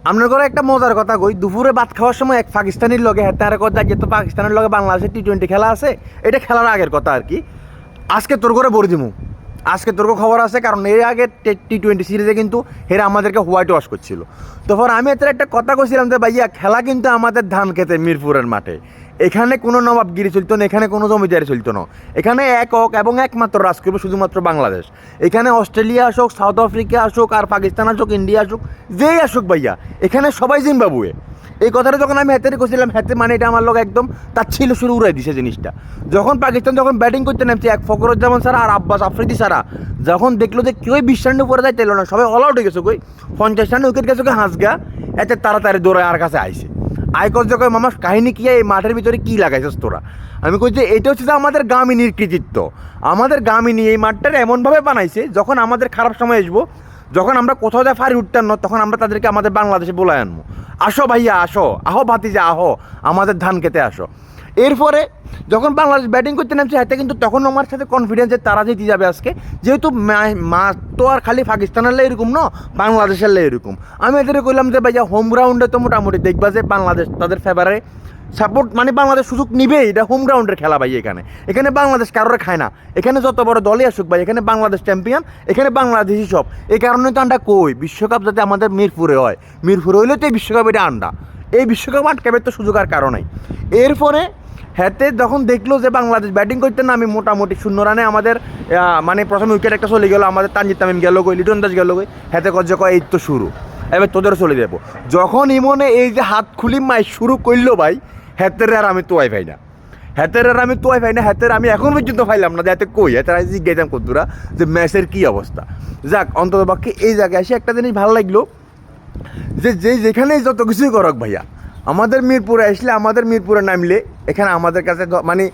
আপনার করে একটা মজার কথা কই, দুপুরে ভাত খাওয়ার সময় এক পাকিস্তানির লগে হ্যাঁ তার কথা যে তো পাকিস্তানের লগে বাংলাদেশের টি-20 খেলা আছে, এটা খেলার আগের কথা আর কি। আজকে তোর করে বলে দিমু, আজকে তোর খবর আছে, কারণ এর আগে টি-20 সিরিজে কিন্তু হেরা আমাদেরকে হোয়াইট ওয়াশ করছিল। তারপর আমি এত একটা কথা কইছিলাম যে ভাইয়া খেলা কিন্তু আমাদের ধান খেতে মিরপুরের মাঠে, এখানে কোনো নবাবগিরি চলতো না, এখানে কোনো জমিদারি চলতো না, এখানে একক এবং একমাত্র রাজ করবে শুধুমাত্র বাংলাদেশ। এখানে অস্ট্রেলিয়া আসুক, সাউথ আফ্রিকা আসুক, আর পাকিস্তান আসুক, ইন্ডিয়া আসুক, যেই আসুক ভাইয়া, এখানে সবাই জিম্বাবুয়ে। এই কথাটা যখন আমি হাতে করছিলাম, হাতে মানে এটা আমার লোক একদম তার ছিল শুরু উড়াই দিছে জিনিসটা। যখন পাকিস্তান যখন ব্যাটিং করতে নামছে, এক ফখরুজ্জামান ছাড়া আর আব্বাস আফ্রিদি ছাড়া, যখন দেখলো যে কেউ 20 রানের উপরে যাইতে এলো না, সবাই অল আউট হয়ে গেছে, কই 50 রানে উইকেট গেছে, কই হাঁসগা এত তাড়াতাড়ি দৌড়ায় আর কাছে আইসে। আইকস যখন মামা কাহিনী কি, এই মাঠের ভিতরে কি লাগাইছিস তোরা? আমি কই যে এটা হচ্ছে যে আমাদের গামিনীর কৃতিত্ব। আমাদের গামিনী এই মাঠটার এমনভাবে বানাইছে, যখন আমাদের খারাপ সময় আসবো, যখন আমরা কোথাও যা ফারি উঠতাম না, তখন আমরা তাদেরকে আমাদের বাংলাদেশে বলায় আনবো, আসো ভাইয়া আসো, আহো ভাতিজা আহো, আমাদের ধান খেতে আসো। এরপরে যখন বাংলাদেশ ব্যাটিং করতে নামছে হাতে, কিন্তু তখন আমার সাথে কনফিডেন্স যে তারা জিতে যাবে আজকে, যেহেতু মাঠ তো আর খালি পাকিস্তানের লাই এরকম না, বাংলাদেশের লাই এরকম। আমি এদের কইলাম যে ভাইয়া হোম গ্রাউন্ডে তো মোটামুটি দেখবা যে বাংলাদেশ তাদের ফেভারে সাপোর্ট, মানে বাংলাদেশ সুযোগ নিবেই, এটা হোম গ্রাউন্ডের খেলা ভাই। এখানে বাংলাদেশ কারোর খায় না, এখানে যত বড় দলই আসুক ভাই, এখানে বাংলাদেশ চ্যাম্পিয়ন, এখানে বাংলাদেশই সব। এই কারণে তো আন্ডা কই বিশ্বকাপ যাতে আমাদের মিরপুরে হয়, মিরপুরে হইলে তো এই বিশ্বকাপ এটা আন্ডা, এই বিশ্বকাপ আটকাবের তো সুযোগ আর কারণেই। এরপরে হ্যাতে যখন দেখলো যে বাংলাদেশ ব্যাটিং করতে না, আমি মোটামুটি 0 রানে আমাদের মানে প্রথমে উইকেট একটা চলে গেলো, আমাদের তানজিদ তামিম গেল কই, লিটন দাস গেল কই, হাতে কজ্জা কয় এই তো শুরু, এবার তোদেরও চলে যাবো। যখন ইমনে এই যে হাত খুলি মাই শুরু করলো ভাই, হাতের আর আমি তোয়াই পাই না, হাতের আর আমি তোয়াই পাই না, হাতের আমি এখন পর্যন্ত পাইলাম না যে হাতে কই, হাতের আজ জিজ্ঞাসাম করতুরা যে ম্যাচের কী অবস্থা। যাক অন্তত পক্ষে এই জায়গায় এসে একটা জিনিস ভালো লাগলো, যে যেখানেই যত কিছুই করক ভাইয়া, আমাদের মিরপুরে আসলে, আমাদের মিরপুরে নামলে এখানে আমাদের কাছে মানে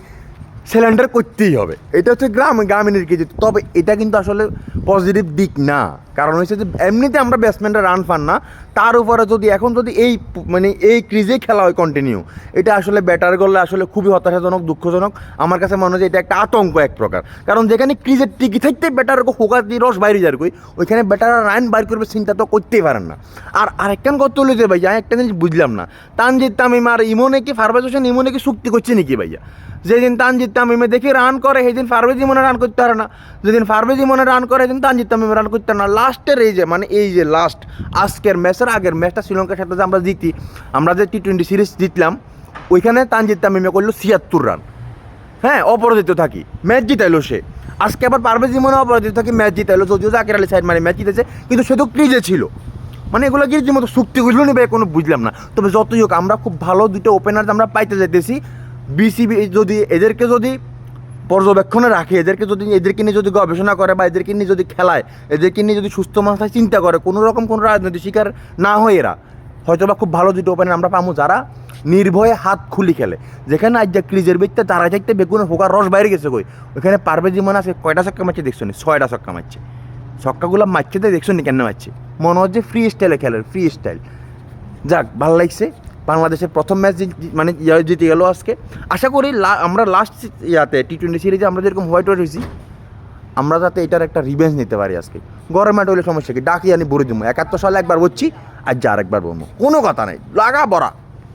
সিলিন্ডার করতেই হবে। এটা হচ্ছে গ্রামীণের কিছু, তবে এটা কিন্তু আসলে পজিটিভ দিক না। কারণ হচ্ছে যে এমনিতে আমরা ব্যাটসম্যানরা রান পান না, তার উপরে যদি এখন যদি এই মানে এই ক্রিজেই খেলা হয় কন্টিনিউ, এটা আসলে ব্যাটার করলে আসলে খুবই হতাশাজনক, দুঃখজনক। আমার কাছে মনে হয় যে এটা একটা আতঙ্ক এক প্রকার। কারণ যেখানে ক্রিজের টিকি থাকতে ব্যাটার ফোকাস দিয়ে রস বাইরে যার কই, ওইখানে ব্যাটাররা রান বাইর করবে চিন্তা তো করতেই পারেন না। আর আরেকটা কথা হলো যে ভাইয়া, একটা জিনিস বুঝলাম না, তানজিদ তামিম আর ইমনে কি ফারবাজ হোসেন ইমনে কি চুক্তি করছে নাকি ভাইয়া? যেদিন তানজিদ তামিমে দেখি রান করে, সেদিন পারভেজ ইমনে রান করতে পারে না, যেদিন পারভেজ ইমনে রান করে সেদিন তানজিদ তামিমে রান করতে পারে না। লাস্টের এই যে মানে এই যে লাস্ট আজকের ম্যাচের আগের ম্যাচটা শ্রীলঙ্কার সাথে যে আমরা জিতি, আমরা যে টি-20 সিরিজ জিতলাম, ওইখানে তানজিদ তামিমে করলো 76 রান, হ্যাঁ অপরাজিত থাকি, ম্যাচ জিতাইলো সে। আজকে আবার পারভেজ ইমনে অপরাজিত থাকি ম্যাচ জিতাইলো, যদিও জাকির আলী সাইড মানে ম্যাচ জিতেছে, কিন্তু সে তো ক্রিজে ছিল। মানে এগুলো কি মতো চুক্তি করলো নি ভাই, কোনো বুঝলাম না। তবে যতই হোক আমরা খুব ভালো দুটো ওপেনার আমরা পাইতে যেতেছি। বিসিবি যদি এদেরকে যদি পর্যবেক্ষণে রাখে, এদেরকে নিয়ে যদি গবেষণা করে, বা এদেরকে নিয়ে যদি খেলায়, এদেরকে নিয়ে যদি সুস্থ মাথায় চিন্তা করে, কোনো রকম কোনো রাজনৈতিক শিকার না হয়, এরা হয়তো বা খুব ভালো দুটো ওপেনার আমরা পাবো, যারা নির্ভয়ে হাত খুলি খেলে। যেখানে আজ যা ক্রিজের ভিত্তে দাঁড়ায় থাকতে বেগুনের হোকার রস বাইরে গেছে কই, ওইখানে পারবে জীবন আছে কয়টা ছক্কা মারছে দেখছো নি? 6টা ছক্কা মারছে। ছক্কাগুলো মারছে তো দেখছো নি কেন মারছে? মনে হচ্ছে ফ্রি স্টাইলে খেলেন, ফ্রি স্টাইল। যাক ভালো লাগছে, বাংলাদেশের প্রথম ম্যাচ মানে জিতে গেল আজকে। আশা করি আমরা লাস্ট টি-20 সিরিজে আমরা যেরকম হোয়াইট হয়েছি, আমরা যাতে এটার একটা রিভেঞ্জ নিতে পারি আজকে। গরমে হলে সমস্যা কি, ডাকি আনি ভরে দিব, 71 সালে একবার বলছি, আর যা আরেকবার বলবো, কোনো কথা নেই, লাগা বড়া।